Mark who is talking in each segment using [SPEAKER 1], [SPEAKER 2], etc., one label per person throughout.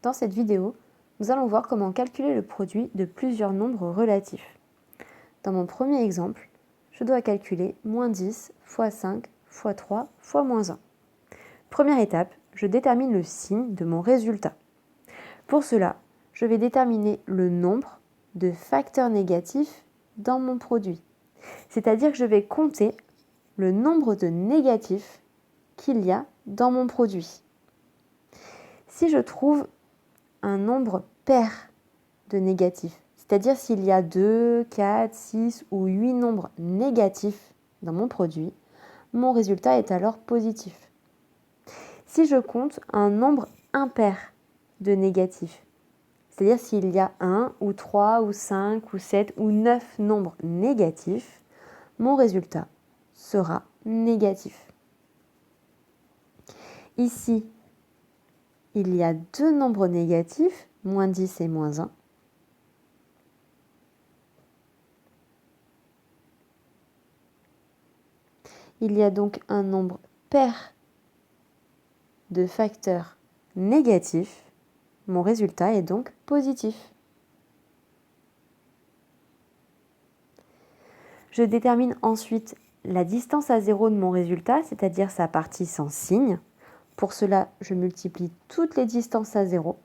[SPEAKER 1] Dans cette vidéo, nous allons voir comment calculer le produit de plusieurs nombres relatifs. Dans mon premier exemple, je dois calculer moins 10 fois 5 fois 3 fois moins 1. Première étape, je détermine le signe de mon résultat. Pour cela, je vais déterminer le nombre de facteurs négatifs dans mon produit. C'est-à-dire que je vais compter le nombre de négatifs qu'il y a dans mon produit. Si je trouve un nombre pair de négatifs, c'est-à-dire s'il y a 2, 4, 6 ou 8 nombres négatifs dans mon produit, mon résultat est alors positif. Si je compte un nombre impair de négatifs, c'est-à-dire s'il y a 1 ou 3 ou 5 ou 7 ou 9 nombres négatifs, mon résultat sera négatif. Ici, il y a deux nombres négatifs, moins 10 et moins 1. Il y a donc un nombre pair de facteurs négatifs. Mon résultat est donc positif. Je détermine ensuite la distance à 0 de mon résultat, c'est-à-dire sa partie sans signe. Pour cela, je multiplie toutes les distances à 0.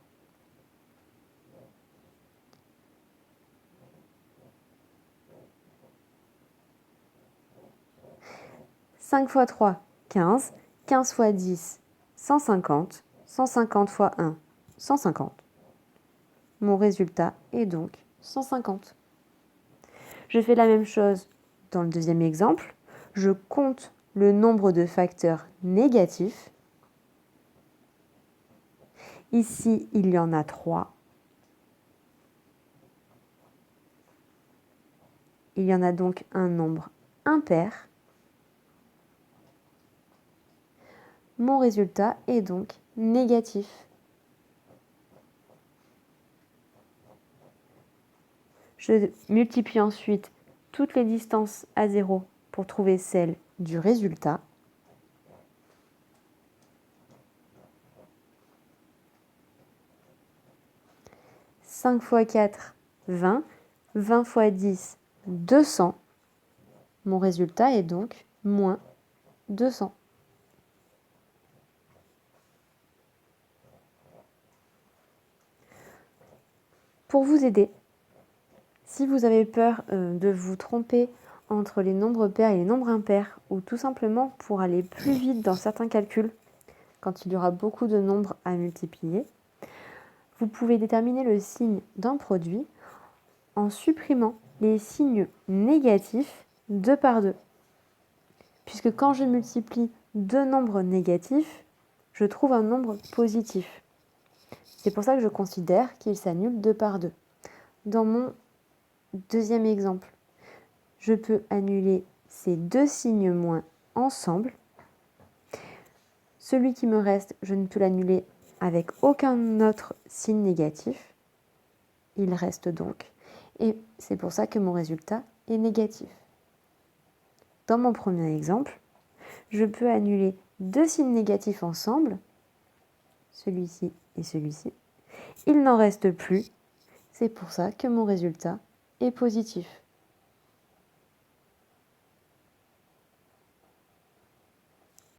[SPEAKER 1] « 5 fois 3, 15. 15 fois 10, 150. 150 fois 1, 150. Mon résultat est donc 150. Je fais la même chose dans le deuxième exemple. Je compte le nombre de facteurs négatifs. Ici, il y en a 3. Il y en a donc un nombre impair. Mon résultat est donc négatif. Je multiplie ensuite toutes les distances à 0 pour trouver celle du résultat. « 5 fois 4, 20. 20 fois 10, 200. Mon résultat est donc moins 200. Pour vous aider, si vous avez peur de vous tromper entre les nombres pairs et les nombres impairs, ou tout simplement pour aller plus vite dans certains calculs, quand il y aura beaucoup de nombres à multiplier, vous pouvez déterminer le signe d'un produit en supprimant les signes négatifs 2 par 2. Puisque quand je multiplie deux nombres négatifs, je trouve un nombre positif. C'est pour ça que je considère qu'il s'annule 2 par 2. Dans mon deuxième exemple, je peux annuler ces deux signes moins ensemble. Celui qui me reste, je ne peux l'annuler avec aucun autre signe négatif. Il reste donc. Et c'est pour ça que mon résultat est négatif. Dans mon premier exemple, je peux annuler deux signes négatifs ensemble, celui-ci et celui-ci. Il n'en reste plus. C'est pour ça que mon résultat est positif.